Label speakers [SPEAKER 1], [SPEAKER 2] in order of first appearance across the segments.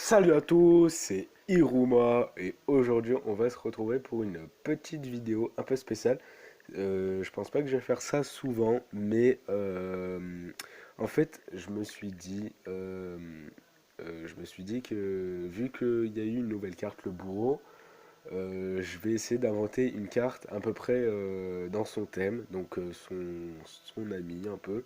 [SPEAKER 1] Salut à tous, c'est Iruma et aujourd'hui on va se retrouver pour une petite vidéo un peu spéciale. Je pense pas que je vais faire ça souvent, mais en fait je me suis dit que vu qu'il y a eu une nouvelle carte, le bourreau, je vais essayer d'inventer une carte à peu près dans son thème, donc son ami un peu.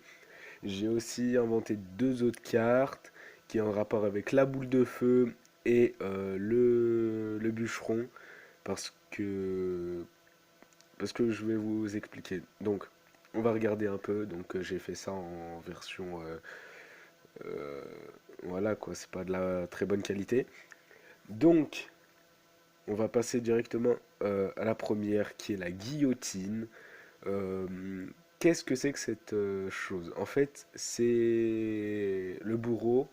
[SPEAKER 1] J'ai aussi inventé deux autres cartes qui ont un rapport avec la boule de feu et le bûcheron parce que, parce que je vais vous expliquer. Donc, on va regarder un peu. Donc, j'ai fait ça en version. Euh, voilà quoi, c'est pas de la très bonne qualité. Donc, on va passer directement à la première qui est la guillotine. Euh, Qu'est-ce que c'est que cette chose? En fait, c'est le bourreau.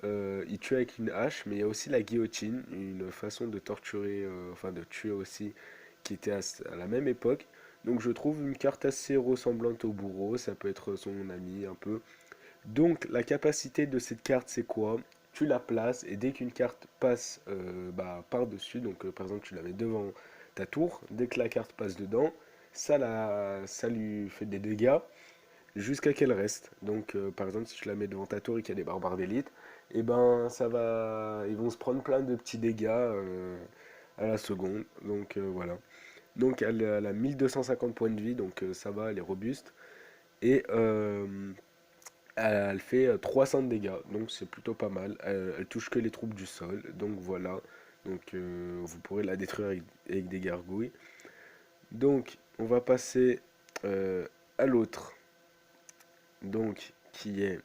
[SPEAKER 1] Il tue avec une hache, mais il y a aussi la guillotine, une façon de torturer, enfin de tuer aussi, qui était à la même époque. Donc je trouve une carte assez ressemblante au bourreau, ça peut être son ami un peu. Donc la capacité de cette carte c'est quoi? Tu la places et dès qu'une carte passe par-dessus, donc par exemple tu la mets devant ta tour, dès que la carte passe dedans, ça lui fait des dégâts jusqu'à qu'elle reste. Donc, par exemple, si tu la mets devant ta tour et qu'il y a des barbares d'élite, et ben ça va, ils vont se prendre plein de petits dégâts à la seconde. Donc voilà. Donc elle a 1250 points de vie, donc ça va, elle est robuste. Et elle fait 300 de dégâts, donc c'est plutôt pas mal. Elle touche que les troupes du sol, donc voilà. Donc vous pourrez la détruire avec des gargouilles. Donc on va passer à l'autre, donc qui est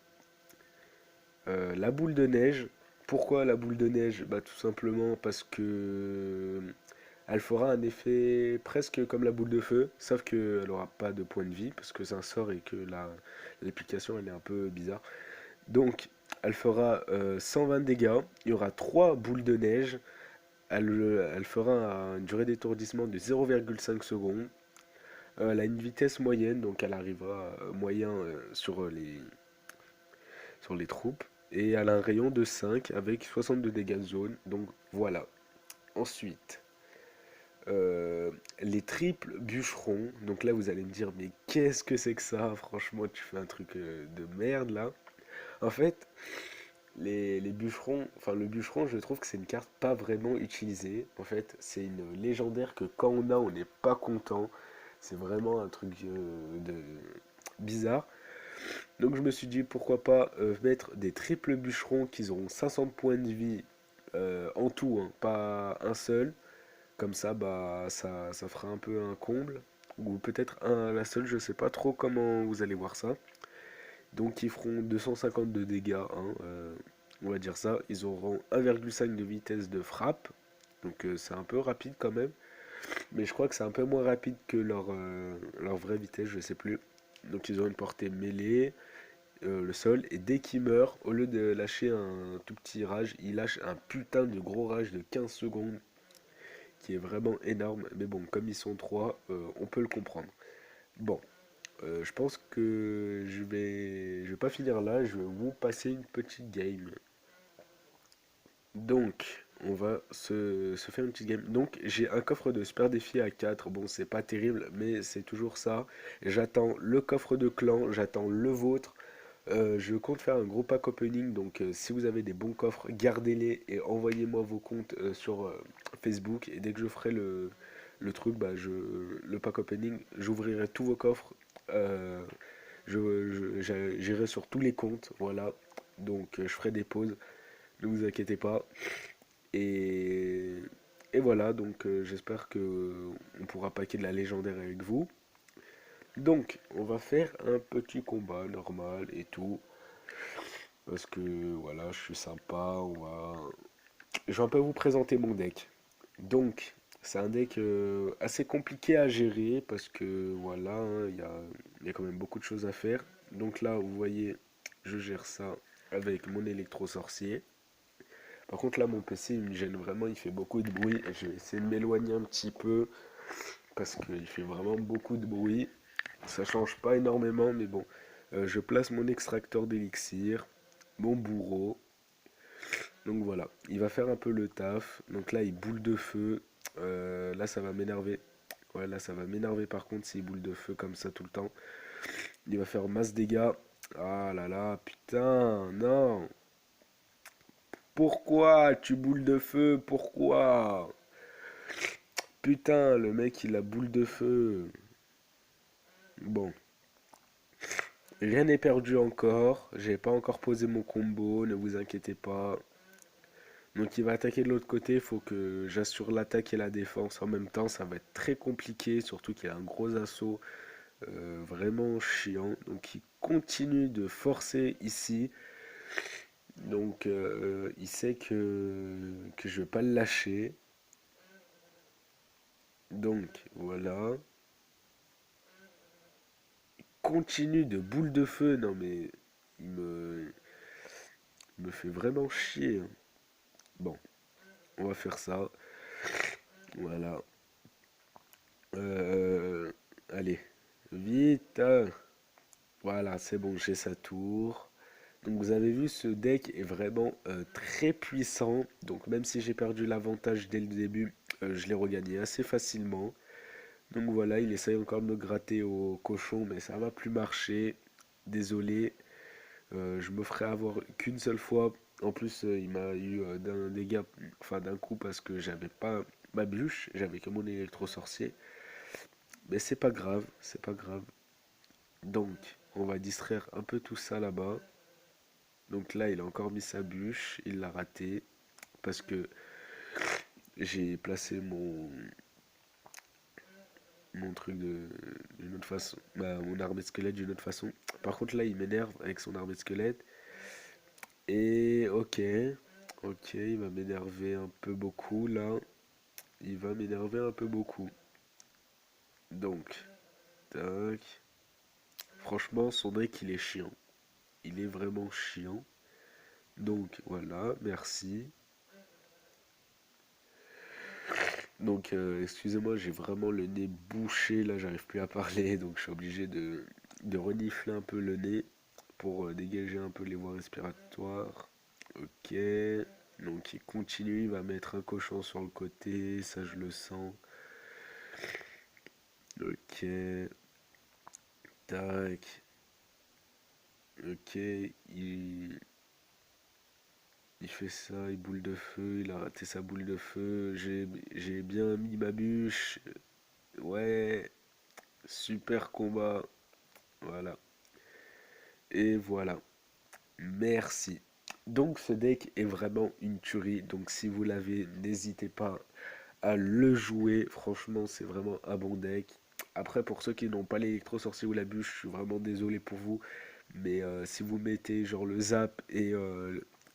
[SPEAKER 1] la boule de neige. Pourquoi la boule de neige? Bah, tout simplement parce que elle fera un effet presque comme la boule de feu, sauf qu'elle n'aura pas de point de vie, parce que c'est un sort et que l'application elle est un peu bizarre. Donc elle fera 120 dégâts, il y aura 3 boules de neige, elle fera une durée d'étourdissement de 0,5 secondes. Elle a une vitesse moyenne, donc elle arrivera moyen sur les troupes. Et elle a un rayon de 5 avec 62 dégâts de zone. Donc voilà. Ensuite, euh, les triples bûcherons. Donc là, vous allez me dire, mais qu'est-ce que c'est que ça? Franchement, tu fais un truc de merde là. En fait, les bûcherons, enfin le bûcheron, je trouve que c'est une carte pas vraiment utilisée. En fait, c'est une légendaire que quand on a, on n'est pas content. C'est vraiment un truc de bizarre. Donc je me suis dit pourquoi pas mettre des triples bûcherons qui auront 500 points de vie en tout, hein, pas un seul. Comme ça, bah ça fera un peu un comble. Ou peut-être la seule, je sais pas trop comment vous allez voir ça. Donc ils feront 250 de dégâts, hein, on va dire ça. Ils auront 1,5 de vitesse de frappe. Donc c'est un peu rapide quand même. Mais je crois que c'est un peu moins rapide que leur vraie vitesse, je sais plus. Donc ils ont une portée mêlée, le sol, et dès qu'il meurt, au lieu de lâcher un tout petit rage, il lâche un putain de gros rage de 15 secondes qui est vraiment énorme. Mais bon, comme ils sont trois, on peut le comprendre. Bon, je pense que je vais pas finir là, je vais vous passer une petite game. Donc, on va se faire une petite game. Donc, j'ai un coffre de super défi à 4. Bon, c'est pas terrible, mais c'est toujours ça. J'attends le coffre de clan, j'attends le vôtre. Je compte faire un gros pack opening, donc si vous avez des bons coffres, gardez-les et envoyez-moi vos comptes sur Facebook. Et dès que je ferai le truc, bah, le pack opening, j'ouvrirai tous vos coffres. euh, J'irai sur tous les comptes, voilà. Donc je ferai des pauses, ne vous inquiétez pas. Et, et voilà, donc j'espère que on pourra packer de la légendaire avec vous. Donc, on va faire un petit combat normal et tout. Parce que voilà, je suis sympa. Je vais un peu vous présenter mon deck. Donc, c'est un deck assez compliqué à gérer parce que voilà, hein, il y a quand même beaucoup de choses à faire. Donc là, vous voyez, je gère ça avec mon électro-sorcier. Par contre, là, mon PC, il me gêne vraiment, il fait beaucoup de bruit. Et je vais essayer de m'éloigner un petit peu parce qu'il fait vraiment beaucoup de bruit. Ça change pas énormément, mais bon. Je place mon extracteur d'élixir, mon bourreau. Donc voilà, il va faire un peu le taf. Donc là, il boule de feu. Là, ça va m'énerver. Ouais, là, ça va m'énerver par contre s'il boule de feu comme ça tout le temps. Il va faire masse dégâts. Ah là là, putain, non. Pourquoi tu boules de feu? Pourquoi? Putain, le mec, il a boule de feu. Bon, rien n'est perdu encore. J'ai pas encore posé mon combo, ne vous inquiétez pas. Donc il va attaquer de l'autre côté, il faut que j'assure l'attaque et la défense en même temps, ça va être très compliqué, surtout qu'il a un gros assaut vraiment chiant. Donc il continue de forcer ici, donc il sait que je vais pas le lâcher. Donc voilà, continue de boule de feu, non mais il me, il me fait vraiment chier, hein. Bon, on va faire ça, voilà. Euh, allez, vite. Voilà, c'est bon, j'ai sa tour. Donc vous avez vu, ce deck est vraiment très puissant. Donc même si j'ai perdu l'avantage dès le début, je l'ai regagné assez facilement. Donc voilà, il essaye encore de me gratter au cochon, mais ça va plus marcher. Désolé, je me ferai avoir qu'une seule fois. En plus, il m'a eu d'un dégât, enfin d'un coup, parce que j'avais pas ma bûche, j'avais que mon électro-sorcier. Mais c'est pas grave, c'est pas grave. Donc, on va distraire un peu tout ça là-bas. Donc là, il a encore mis sa bûche, il l'a raté parce que j'ai placé mon truc d'une autre façon, mon armée de squelette d'une autre façon. Par contre, là, il m'énerve avec son armée de squelette. Et ok, il va m'énerver un peu beaucoup là. Il va m'énerver un peu beaucoup. Donc, tac. Franchement, son deck, il est chiant. Il est vraiment chiant. Donc voilà, merci. Donc, excusez-moi, j'ai vraiment le nez bouché, là, j'arrive plus à parler, donc je suis obligé de renifler un peu le nez pour dégager un peu les voies respiratoires. Ok, donc il continue, il va mettre un cochon sur le côté, ça je le sens. Ok, tac, ok, il fait ça, il boule de feu, il a raté sa boule de feu, j'ai bien mis ma bûche, ouais, super combat, voilà. Et voilà. Merci. Donc ce deck est vraiment une tuerie. Donc si vous l'avez, n'hésitez pas à le jouer. Franchement, c'est vraiment un bon deck. Après, pour ceux qui n'ont pas l'électro-sorcier ou la bûche, je suis vraiment désolé pour vous. Mais si vous mettez genre le zap et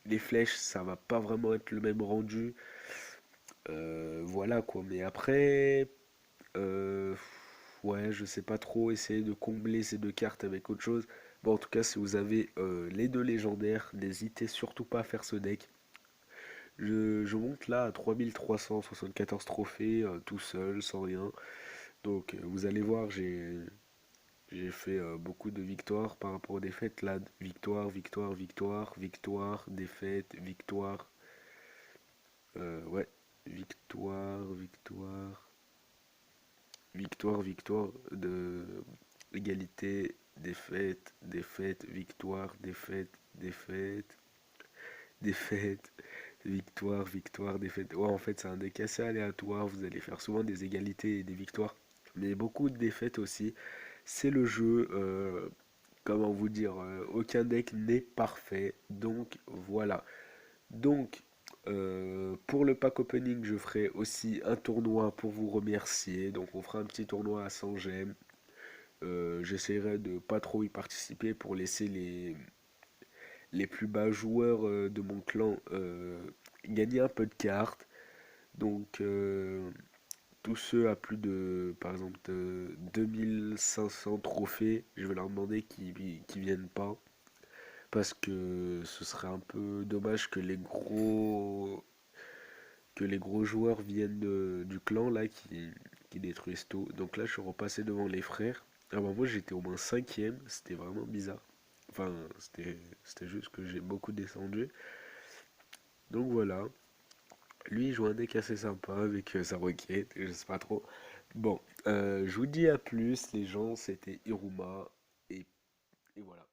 [SPEAKER 1] les flèches, ça va pas vraiment être le même rendu. Voilà quoi. Mais après, euh, ouais, je sais pas trop. Essayer de combler ces deux cartes avec autre chose. Bon, en tout cas, si vous avez les deux légendaires, n'hésitez surtout pas à faire ce deck. Je monte là à 3374 trophées, tout seul, sans rien. Donc, vous allez voir, j'ai fait beaucoup de victoires par rapport aux défaites. Là, victoire, victoire, victoire, victoire, défaite, victoire. Ouais, victoire, victoire, victoire, victoire de égalité, défaite, défaite, victoire, défaite, défaite, défaite, victoire, victoire, défaite. Ouais, en fait, c'est un deck assez aléatoire. Vous allez faire souvent des égalités et des victoires, mais beaucoup de défaites aussi. C'est le jeu. Comment vous dire, aucun deck n'est parfait. Donc voilà. Donc pour le pack opening, je ferai aussi un tournoi pour vous remercier. Donc on fera un petit tournoi à 100 gemmes. J'essaierai de pas trop y participer pour laisser les plus bas joueurs de mon clan gagner un peu de cartes. Donc tous ceux à plus de, par exemple, de 2500 trophées, je vais leur demander qu'ils viennent pas. Parce que ce serait un peu dommage que les gros joueurs viennent du clan là qui détruisent tout. Donc là je suis repassé devant les frères. Ah bah moi j'étais au moins cinquième, c'était vraiment bizarre. Enfin c'était juste que j'ai beaucoup descendu. Donc voilà, lui il joue un deck assez sympa avec sa requête, je sais pas trop. Bon, je vous dis à plus les gens, c'était Iruma, et, et voilà.